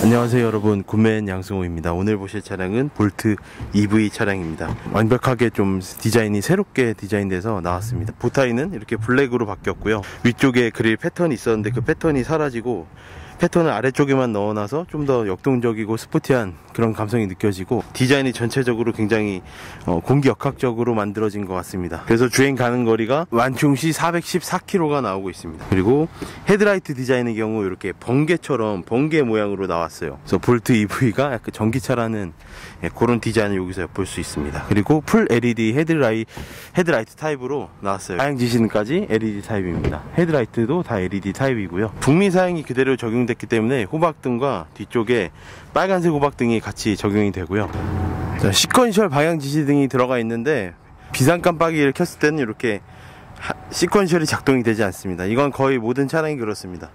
안녕하세요 여러분, 굿맨 양승호입니다. 오늘 보실 차량은 볼트 EV 차량입니다. 완벽하게 좀 디자인이 새롭게 디자인돼서 나왔습니다. 보타이는 이렇게 블랙으로 바뀌었고요. 위쪽에 그릴 패턴이 있었는데 그 패턴이 사라지고 패턴을 아래쪽에만 넣어놔서 좀 더 역동적이고 스포티한 그런 감성이 느껴지고, 디자인이 전체적으로 굉장히 공기역학적으로 만들어진 것 같습니다. 그래서 주행 가는 거리가 완충시 414km가 나오고 있습니다. 그리고 헤드라이트 디자인의 경우 이렇게 번개처럼 번개 모양으로 나왔어요. 그래서 볼트 EV가 약간 전기차라는 그런 디자인을 여기서 볼 수 있습니다. 그리고 풀 LED 헤드라이트 타입으로 나왔어요. 방향 지시등까지 LED 타입입니다. 헤드라이트도 다 LED 타입이고요. 북미 사양이 그대로 적용됐기 때문에 호박등과 뒤쪽에 빨간색 호박등이 같이 적용이 되고요. 자, 시퀀셜 방향 지시등이 들어가 있는데 비상 깜빡이를 켰을 때는 이렇게 시퀀셜이 작동이 되지 않습니다. 이건 거의 모든 차량이 그렇습니다.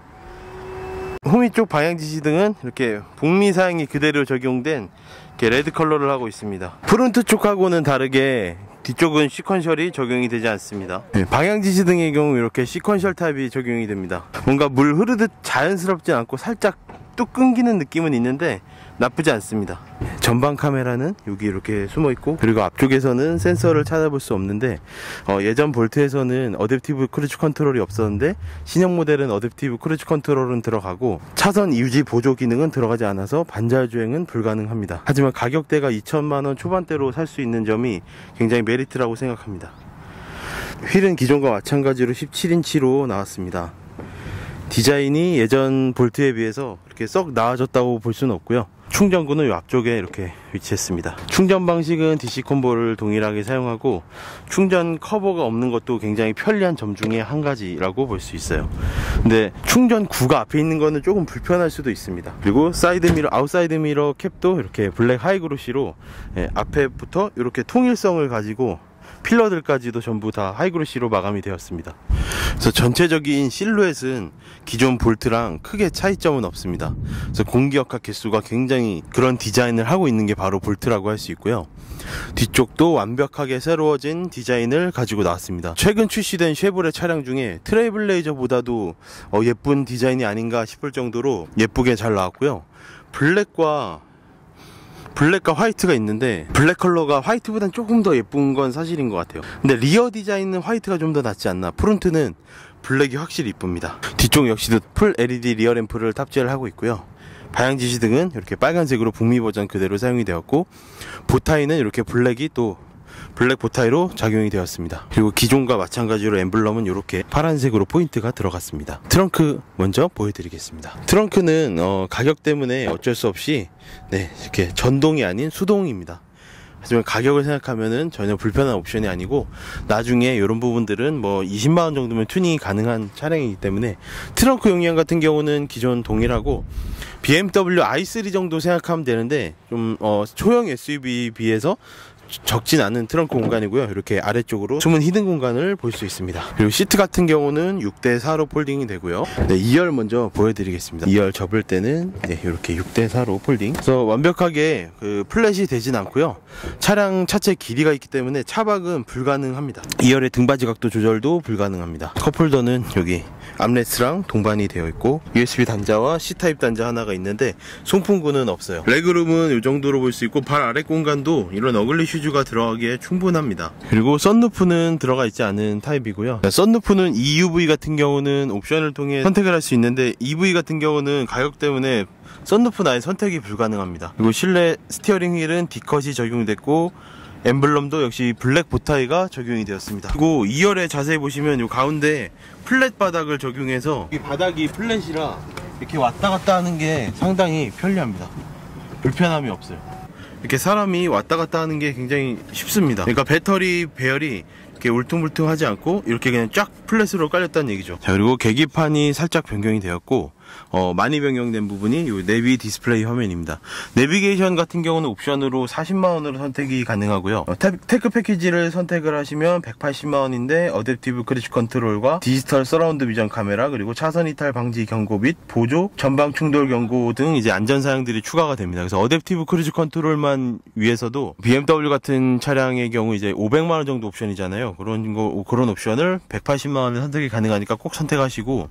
호미 쪽 방향 지시등은 이렇게 북미 사양이 그대로 적용된 이렇게 레드 컬러를 하고 있습니다. 프론트 쪽하고는 다르게 뒤쪽은 시퀀셜이 적용이 되지 않습니다. 방향 지시등의 경우 이렇게 시퀀셜 타입이 적용이 됩니다. 뭔가 물 흐르듯 자연스럽지 않고 살짝 뚝 끊기는 느낌은 있는데 나쁘지 않습니다. 전방 카메라는 여기 이렇게 숨어 있고, 그리고 앞쪽에서는 센서를 찾아볼 수 없는데 예전 볼트에서는 어댑티브 크루즈 컨트롤이 없었는데 신형 모델은 어댑티브 크루즈 컨트롤은 들어가고 차선 유지 보조 기능은 들어가지 않아서 반절 주행은 불가능합니다. 하지만 가격대가 2천만원 초반대로 살 수 있는 점이 굉장히 메리트라고 생각합니다. 휠은 기존과 마찬가지로 17인치로 나왔습니다. 디자인이 예전 볼트에 비해서 이렇게 썩 나아졌다고 볼 수는 없고요. 충전구는 이 앞쪽에 이렇게 위치했습니다. 충전 방식은 DC 콤보를 동일하게 사용하고 충전 커버가 없는 것도 굉장히 편리한 점 중에 한 가지라고 볼 수 있어요. 근데 충전구가 앞에 있는 거는 조금 불편할 수도 있습니다. 그리고 사이드 미러, 아웃사이드 미러 캡도 이렇게 블랙 하이그로시로 앞에부터 이렇게 통일성을 가지고 필러들까지도 전부 다 하이그로시로 마감이 되었습니다. 그래서 전체적인 실루엣은 기존 볼트랑 크게 차이점은 없습니다. 그래서 공기역학 개수가 굉장히 그런 디자인을 하고 있는 게 바로 볼트라고 할 수 있고요. 뒤쪽도 완벽하게 새로워진 디자인을 가지고 나왔습니다. 최근 출시된 쉐보레 차량 중에 트레일블레이저보다도 예쁜 디자인이 아닌가 싶을 정도로 예쁘게 잘 나왔고요. 블랙과 화이트가 있는데 블랙 컬러가 화이트보단 조금 더 예쁜 건 사실인 것 같아요. 근데 리어 디자인은 화이트가 좀 더 낫지 않나. 프론트는 블랙이 확실히 이쁩니다. 뒤쪽 역시도 풀 LED 리어 램프를 탑재를 하고 있고요. 방향 지시등은 이렇게 빨간색으로 북미 버전 그대로 사용이 되었고, 보타이는 이렇게 블랙이 또 블랙 보타이로 작용이 되었습니다. 그리고 기존과 마찬가지로 엠블럼은 이렇게 파란색으로 포인트가 들어갔습니다. 트렁크 먼저 보여드리겠습니다. 트렁크는 가격 때문에 어쩔 수 없이 이렇게 전동이 아닌 수동입니다. 하지만 가격을 생각하면은 전혀 불편한 옵션이 아니고, 나중에 이런 부분들은 뭐 20만원 정도면 튜닝이 가능한 차량이기 때문에 트렁크 용량 같은 경우는 기존 동일하고 BMW i3 정도 생각하면 되는데, 좀 소형 SUV에 비해서 적진 않은 트렁크 공간이고요. 이렇게 아래쪽으로 숨은 히든 공간을 볼 수 있습니다. 그리고 시트 같은 경우는 6대4로 폴딩이 되고요. 2열 먼저 보여드리겠습니다. 2열 접을 때는 이렇게 6대4로 폴딩. 그래서 완벽하게 플랫이 되진 않고요. 차량 차체 길이가 있기 때문에 차박은 불가능합니다. 2열의 등받이 각도 조절도 불가능합니다. 컵홀더는 여기 암레스트랑 동반이 되어 있고, USB 단자와 C타입 단자 하나가 있는데 송풍구는 없어요. 레그룸은 이 정도로 볼 수 있고, 발 아래 공간도 이런 어글리 슈즈가 들어가기에 충분합니다. 그리고 썬루프는 들어가 있지 않은 타입이고요. 썬루프는 EUV 같은 경우는 옵션을 통해 선택을 할 수 있는데, EV 같은 경우는 가격 때문에 썬루프는 아예 선택이 불가능합니다. 그리고 실내 스티어링 휠은 D컷이 적용됐고, 엠블럼도 역시 블랙 보타이가 적용이 되었습니다. 그리고 2열에 자세히 보시면 이 가운데 플랫 바닥을 적용해서 이 바닥이 플랫이라 이렇게 왔다 갔다 하는 게 상당히 편리합니다. 불편함이 없어요. 이렇게 사람이 왔다 갔다 하는 게 굉장히 쉽습니다. 그러니까 배터리 배열이 이렇게 울퉁불퉁하지 않고 이렇게 그냥 쫙 플랫으로 깔렸다는 얘기죠. 자, 그리고 계기판이 살짝 변경이 되었고, 많이 변경된 부분이 이 내비 디스플레이 화면입니다. 내비게이션 같은 경우는 옵션으로 40만원으로 선택이 가능하고요. 테크 패키지를 선택을 하시면 180만원인데 어댑티브 크루즈 컨트롤과 디지털 서라운드 비전 카메라, 그리고 차선 이탈 방지 경고 및 보조, 전방 충돌 경고 등 이제 안전 사양들이 추가가 됩니다. 그래서 어댑티브 크루즈 컨트롤만 위해서도 BMW 같은 차량의 경우 이제 500만원 정도 옵션이잖아요. 그런 옵션을 180만원에 선택이 가능하니까 꼭 선택하시고,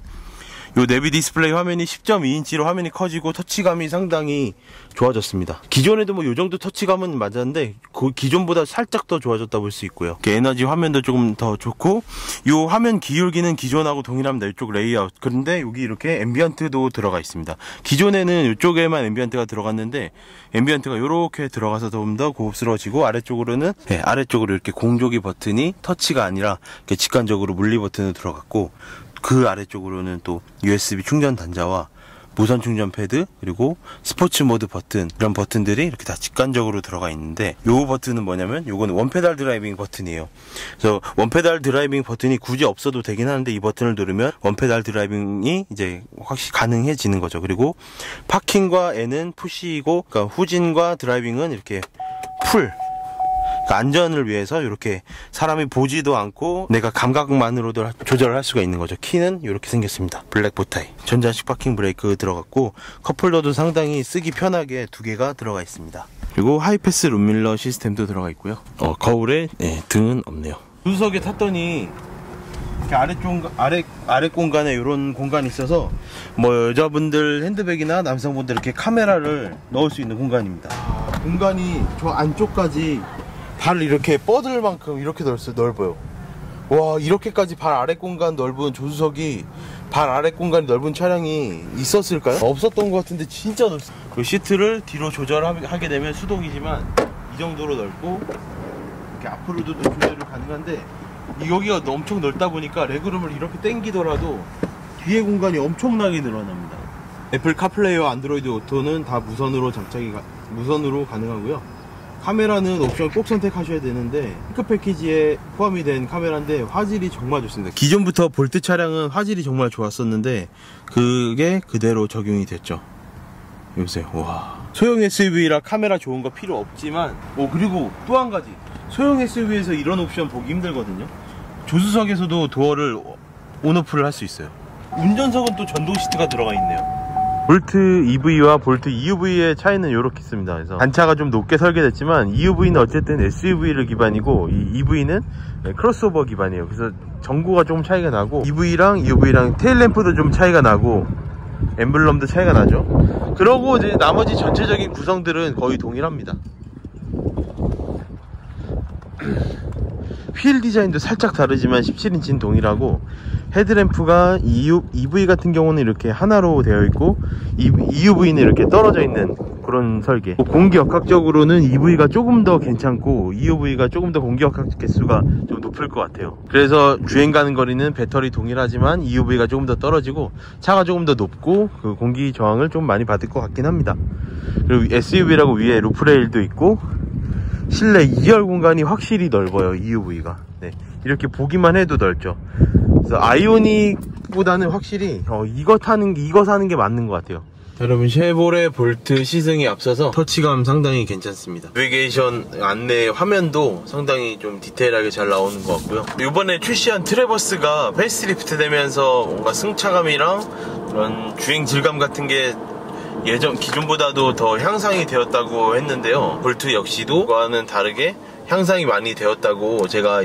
요 내비 디스플레이 화면이 10.2인치로 화면이 커지고 터치감이 상당히 좋아졌습니다. 기존에도 뭐 요 정도 터치감은 맞았는데 그 기존보다 살짝 더 좋아졌다 볼 수 있고요. 에너지 화면도 조금 더 좋고, 요 화면 기울기는 기존하고 동일합니다. 이쪽 레이아웃. 그런데 여기 이렇게 앰비언트도 들어가 있습니다. 기존에는 이쪽에만 앰비언트가 들어갔는데 앰비언트가 이렇게 들어가서 좀 더 고급스러워지고, 아래쪽으로는 아래쪽으로 이렇게 공조기 버튼이 터치가 아니라 이렇게 직관적으로 물리 버튼으로 들어갔고, 그 아래쪽으로는 또 USB 충전 단자와 무선 충전 패드, 그리고 스포츠 모드 버튼, 이런 버튼들이 이렇게 다 직관적으로 들어가 있는데, 요 버튼은 뭐냐면 요거는 원페달 드라이빙 버튼이에요. 그래서 원페달 드라이빙 버튼이 굳이 없어도 되긴 하는데, 이 버튼을 누르면 원페달 드라이빙이 이제 확실히 가능해지는 거죠. 그리고 파킹과 N은 푸시이고, 그러니까 후진과 드라이빙은 이렇게 풀, 안전을 위해서 이렇게 사람이 보지도 않고 내가 감각만으로도 조절을 할 수가 있는 거죠. 키는 이렇게 생겼습니다. 블랙 보타이, 전자식 파킹 브레이크 들어갔고, 컵홀더도 상당히 쓰기 편하게 두 개가 들어가 있습니다. 그리고 하이패스 룸밀러 시스템도 들어가 있고요. 거울에 등은 없네요. 조수석에 탔더니 이렇게 아래 공간에 이런 공간이 있어서 뭐 여자분들 핸드백이나 남성분들 이렇게 카메라를 넣을 수 있는 공간입니다. 공간이 저 안쪽까지 발 이렇게 뻗을 만큼 이렇게 넓어요. 와, 이렇게까지 발 아래 공간 넓은 조수석이, 발 아래 공간이 넓은 차량이 있었을까요? 없었던 것 같은데 진짜 넓습니다. 그 시트를 뒤로 조절하게 되면 수동이지만 이 정도로 넓고, 이렇게 앞으로도 조절이 가능한데, 여기가 엄청 넓다 보니까 레그룸을 이렇게 당기더라도 뒤에 공간이 엄청나게 늘어납니다. 애플 카플레이와 안드로이드 오토는 다 무선으로 가능하고요. 카메라는 옵션 꼭 선택하셔야 되는데, 핑크 패키지에 포함이 된 카메라인데 화질이 정말 좋습니다. 기존부터 볼트 차량은 화질이 정말 좋았었는데 그게 그대로 적용이 됐죠. 여보세요. 와, 소형 SUV라 카메라 좋은 거 필요 없지만, 그리고 또 한 가지, 소형 SUV에서 이런 옵션 보기 힘들거든요. 조수석에서도 도어를 온오프를 할 수 있어요. 운전석은 또 전동 시트가 들어가 있네요. 볼트 EV와 볼트 EUV의 차이는 이렇게 있습니다. 그래서 단차가 좀 높게 설계됐지만, EUV는 어쨌든 SUV를 기반이고, 이 EV는 크로스오버 기반이에요. 그래서 전고가 조금 차이가 나고, EV랑 EUV랑 테일램프도 좀 차이가 나고, 엠블럼도 차이가 나죠. 그러고 이제 나머지 전체적인 구성들은 거의 동일합니다. 휠 디자인도 살짝 다르지만 17인치는 동일하고, 헤드램프가 EV 같은 경우는 이렇게 하나로 되어 있고, EUV는 이렇게 떨어져 있는 그런 설계. 공기역학적으로는 EV가 조금 더 괜찮고, EUV가 조금 더 공기역학 개수가 좀 높을 것 같아요. 그래서 주행 가는 거리는 배터리 동일하지만 EUV가 조금 더 떨어지고, 차가 조금 더 높고, 그 공기 저항을 좀 많이 받을 것 같긴 합니다. 그리고 SUV라고 위에 루프레일도 있고, 실내 2열 공간이 확실히 넓어요. EUV가. 이렇게 보기만 해도 넓죠. 그래서 아이오닉보다는 확실히 이거 사는 게 맞는 것 같아요. 여러분, 쉐보레 볼트 시승이 앞서서 터치감 상당히 괜찮습니다. 내비게이션 안내 화면도 상당히 좀 디테일하게 잘 나오는 것 같고요. 이번에 출시한 트래버스가 페이스리프트 되면서 뭔가 승차감이랑 그런 주행 질감 같은 게 기존보다도 더 향상이 되었다고 했는데요. 볼트 역시도 그거와는 다르게 향상이 많이 되었다고 제가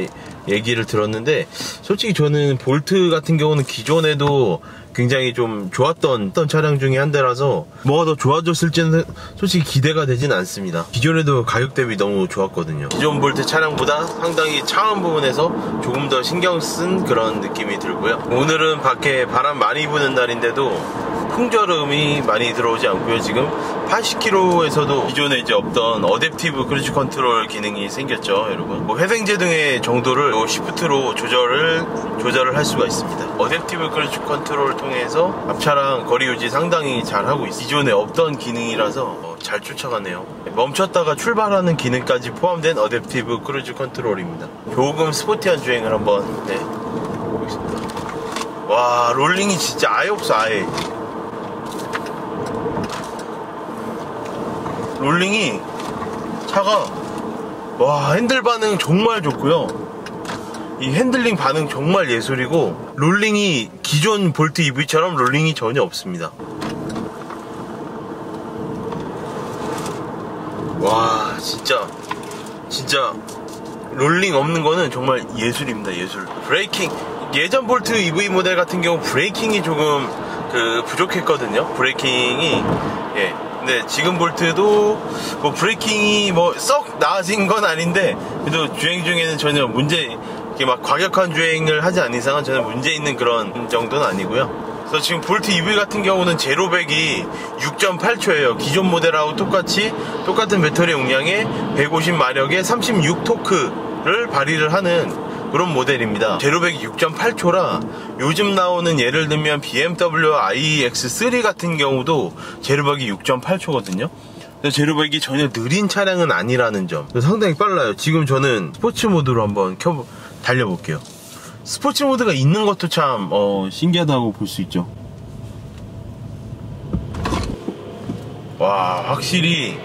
얘기를 들었는데, 솔직히 저는 볼트 같은 경우는 기존에도 굉장히 좀 좋았던 차량 중에 한 대라서 뭐가 더 좋아졌을지는 솔직히 기대가 되진 않습니다. 기존에도 가격 대비 너무 좋았거든요. 기존 볼트 차량보다 상당히 차원 부분에서 조금 더 신경 쓴 그런 느낌이 들고요. 오늘은 밖에 바람 많이 부는 날인데도 풍절음이 많이 들어오지 않고요. 지금 80km에서도 기존에 이제 없던 어댑티브 크루즈 컨트롤 기능이 생겼죠, 여러분. 회생제등의 정도를 시프트로 조절을 할 수가 있습니다. 어댑티브 크루즈 컨트롤을 통해서 앞차랑 거리 유지 상당히 잘 하고 있습니다. 기존에 없던 기능이라서 잘 쫓아가네요. 멈췄다가 출발하는 기능까지 포함된 어댑티브 크루즈 컨트롤입니다. 조금 스포티한 주행을 한번 해보겠습니다. 와, 롤링이 진짜 아예 없어, 아예. 롤링이 차가 핸들 반응 정말 좋고요. 이 핸들링 반응 정말 예술이고, 롤링이 기존 볼트 EV처럼 롤링이 전혀 없습니다. 와, 진짜 롤링 없는 거는 정말 예술입니다. 예술. 브레이킹, 예전 볼트 EV 모델 같은 경우 브레이킹이 조금 부족했거든요. 브레이킹이. 예. 근데 지금 볼트도 뭐 브레이킹이 뭐 썩 나아진 건 아닌데, 그래도 주행 중에는 전혀 이렇게 막 과격한 주행을 하지 않는 이상은 전혀 문제 있는 그런 정도는 아니고요. 그래서 지금 볼트 EV 같은 경우는 제로백이 6.8초예요. 기존 모델하고 똑같은 배터리 용량에 150마력에 36 토크를 발휘를 하는 그런 모델입니다. 제로백이 6.8초라 요즘 나오는 예를 들면 BMW iX3 같은 경우도 제로백이 6.8초거든요. 제로백이 전혀 느린 차량은 아니라는 점. 상당히 빨라요. 지금 저는 스포츠 모드로 한번 달려볼게요. 스포츠 모드가 있는 것도 참 신기하다고 볼 수 있죠. 와, 확실히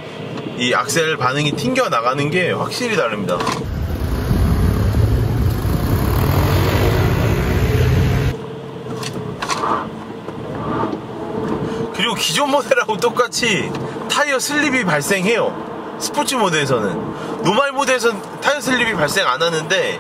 이 악셀 반응이 튕겨 나가는 게 확실히 다릅니다. 그리고 기존 모델하고 똑같이 타이어 슬립이 발생해요. 스포츠 모드에서는. 노멀 모드에서는 타이어 슬립이 발생 안 하는데,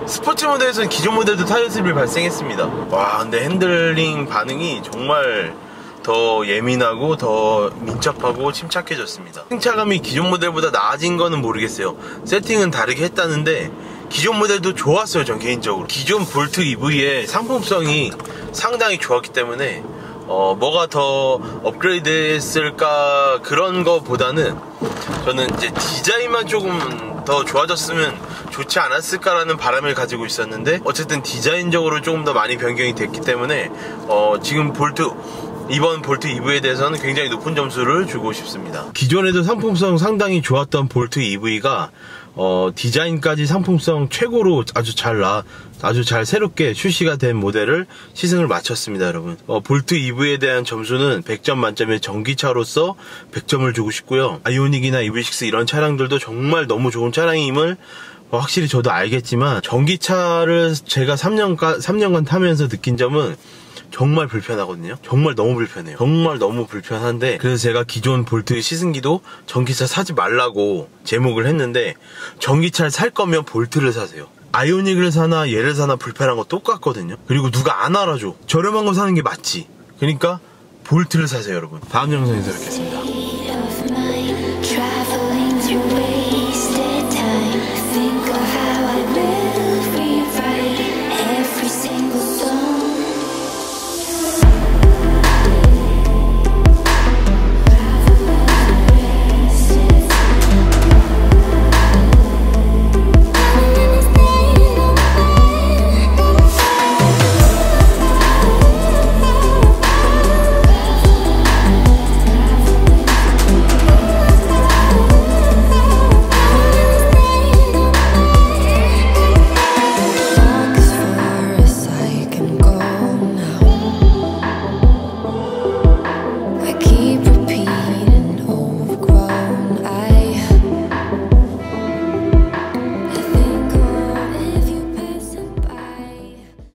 스포츠 모드에서는 기존 모델도 타이어 슬립이 발생했습니다. 와, 근데 핸들링 반응이 정말 더 예민하고 더 민첩하고 침착해졌습니다. 승차감이 기존 모델보다 나아진 거는 모르겠어요. 세팅은 다르게 했다는데 기존 모델도 좋았어요. 전 개인적으로 기존 볼트 EV의 상품성이 상당히 좋았기 때문에 뭐가 더 업그레이드 했을까 그런 거보다는 저는 이제 디자인만 조금 더 좋아졌으면 좋지 않았을까라는 바람을 가지고 있었는데, 어쨌든 디자인적으로 조금 더 많이 변경이 됐기 때문에 지금 이번 볼트 EV에 대해서는 굉장히 높은 점수를 주고 싶습니다. 기존에도 상품성 상당히 좋았던 볼트 EV가 디자인까지 상품성 최고로 아주 잘 새롭게 출시가 된 모델을 시승을 마쳤습니다, 여러분. 볼트 EV에 대한 점수는 100점 만점에 전기차로서 100점을 주고 싶고요. 아이오닉이나 EV6 이런 차량들도 정말 너무 좋은 차량임을 확실히 저도 알겠지만, 전기차를 제가 3년간 타면서 느낀 점은 정말 불편하거든요. 정말 너무 불편해요. 정말 너무 불편한데, 그래서 제가 기존 볼트 시승기도 전기차 사지 말라고 제목을 했는데, 전기차를 살 거면 볼트를 사세요. 아이오닉을 사나 얘를 사나 불편한 거 똑같거든요. 그리고 누가 안 알아줘. 저렴한 거 사는 게 맞지. 그러니까 볼트를 사세요, 여러분. 다음 영상에서 뵙겠습니다.